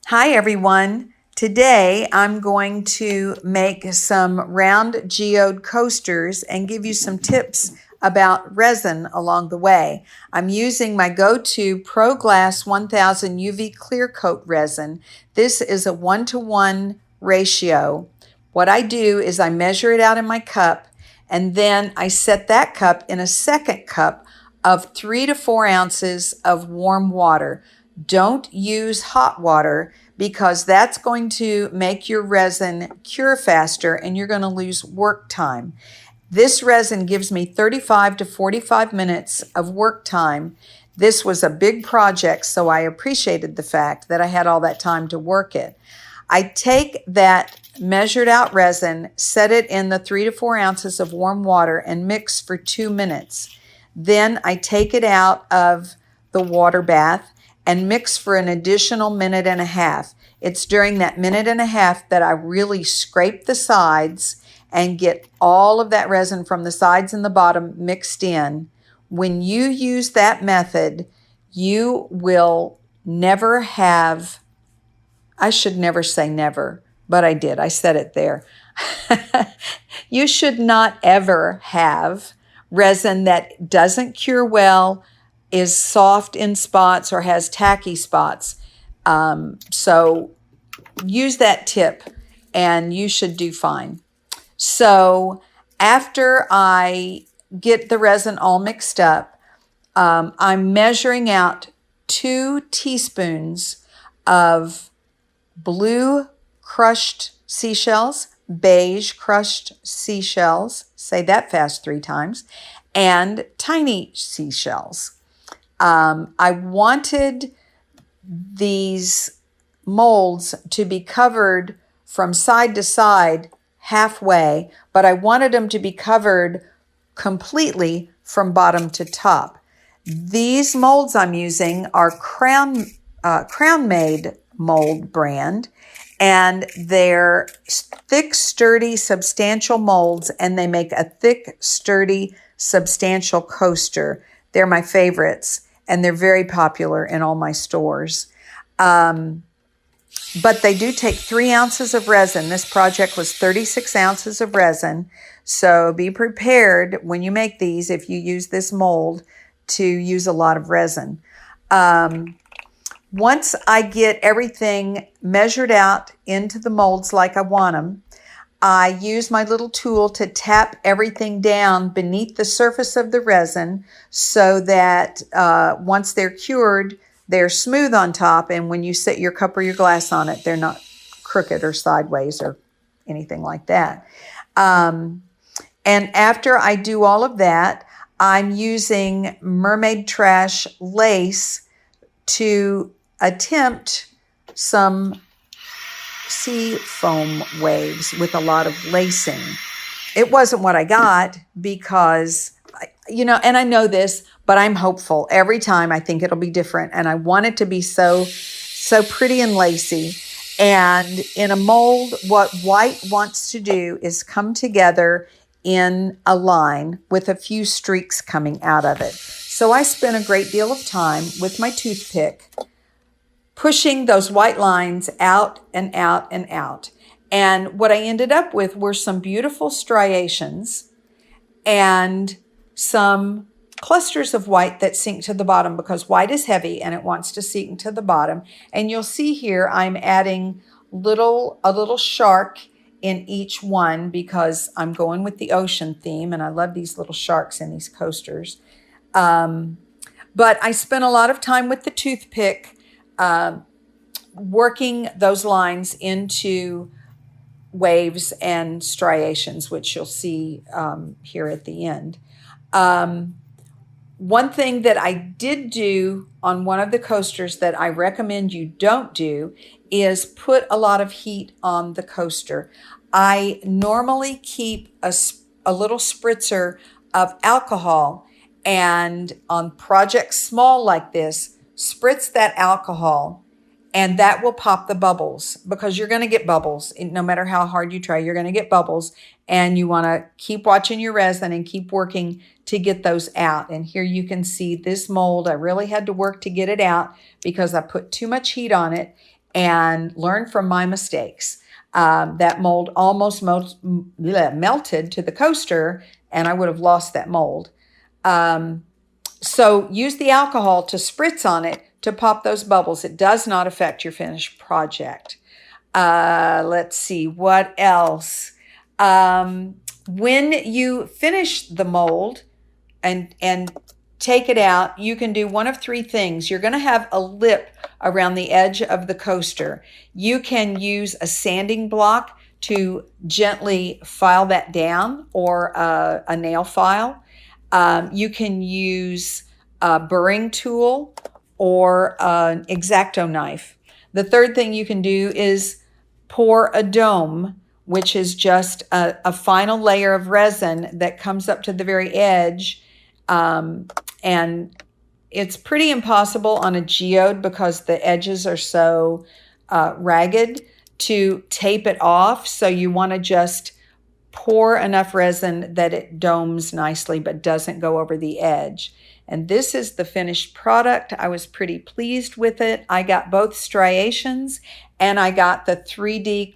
Hi everyone. Today I'm going to make some round geode coasters and give you some tips about resin along the way. I'm using my go-to ProGlas 1000 UV clear coat resin. This is a 1-to-1 ratio. What I do is I measure it out in my cup, and then I set that cup in a second cup of 3 to 4 ounces of warm water. Don't use hot water because that's going to make your resin cure faster and you're going to lose work time. This resin gives me 35 to 45 minutes of work time. This was a big project, so I appreciated the fact that I had all that time to work it. I take that measured out resin, set it in the 3 to 4 ounces of warm water, and mix for 2 minutes. Then I take it out of the water bath and mix for an additional minute and a half. It's during that minute and a half that I really scrape the sides and get all of that resin from the sides and the bottom mixed in. When you use that method, you will never have, I should never say never, but I did. I said it there. You should not ever have resin that doesn't cure well, is soft in spots, or has tacky spots. So use that tip and you should do fine. So after I get the resin all mixed up, I'm measuring out 2 teaspoons of blue crushed seashells, beige crushed seashells, say that fast 3 times, and tiny seashells. I wanted these molds to be covered from side to side halfway, but I wanted them to be covered completely from bottom to top. These molds I'm using are Crown Made mold brand, and they're thick, sturdy, substantial molds, and they make a thick, sturdy, substantial coaster. They're my favorites, and they're very popular in all my stores. But they do take 3 ounces of resin. This project was 36 ounces of resin. So be prepared when you make these, if you use this mold, to use a lot of resin. Once I get everything measured out into the molds like I want them, I use my little tool to tap everything down beneath the surface of the resin so that once they're cured, they're smooth on top, and when you set your cup or your glass on it, they're not crooked or sideways or anything like that. And after I do all of that, I'm using Mermaid Trash lace to attempt some sea foam waves with a lot of lacing. It wasn't what I got because, and I know this, but I'm hopeful. Every time I think it'll be different, and I want it to be so pretty and lacy. And in a mold, what white wants to do is come together in a line with a few streaks coming out of it. So I spent a great deal of time with my toothpick pushing those white lines out and out and out. And what I ended up with were some beautiful striations and some clusters of white that sink to the bottom, because white is heavy and it wants to sink to the bottom. And you'll see here I'm adding a little shark in each one because I'm going with the ocean theme, and I love these little sharks in these coasters. But I spent a lot of time with the toothpick working those lines into waves and striations, which you'll see here at the end. One thing that I did do on one of the coasters that I recommend you don't do is put a lot of heat on the coaster. I normally keep a little spritzer of alcohol, and on projects small like this, spritz that alcohol, and that will pop the bubbles, because you're going to get bubbles. No matter how hard you try, you're going to get bubbles, and you want to keep watching your resin and keep working to get those out. And here you can see this mold. I really had to work to get it out because I put too much heat on it, and learn from my mistakes. That mold almost melted to the coaster, and I would have lost that mold. So use the alcohol to spritz on it to pop those bubbles. It does not affect your finished project. Let's see, what else? When you finish the mold and take it out, you can do one of three things. You're going to have a lip around the edge of the coaster. You can use a sanding block to gently file that down, or a nail file. You can use a burring tool or an X-Acto knife. The third thing you can do is pour a dome, which is just a final layer of resin that comes up to the very edge. And it's pretty impossible on a geode because the edges are so ragged to tape it off. So you want to just pour enough resin that it domes nicely but doesn't go over the edge. And this is the finished product. I was pretty pleased with it. I got both striations and I got the 3D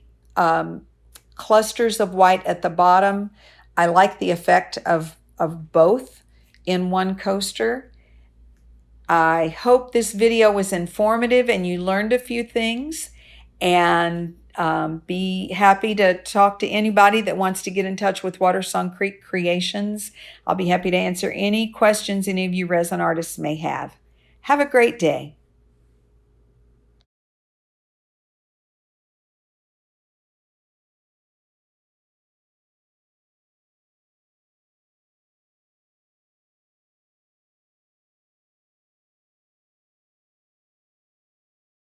clusters of white at the bottom. I like the effect of both in one coaster. I hope this video was informative and you learned a few things, and be happy to talk to anybody that wants to get in touch with WaterSong Creek Creations. I'll be happy to answer any questions any of you resin artists may have. Have a great day.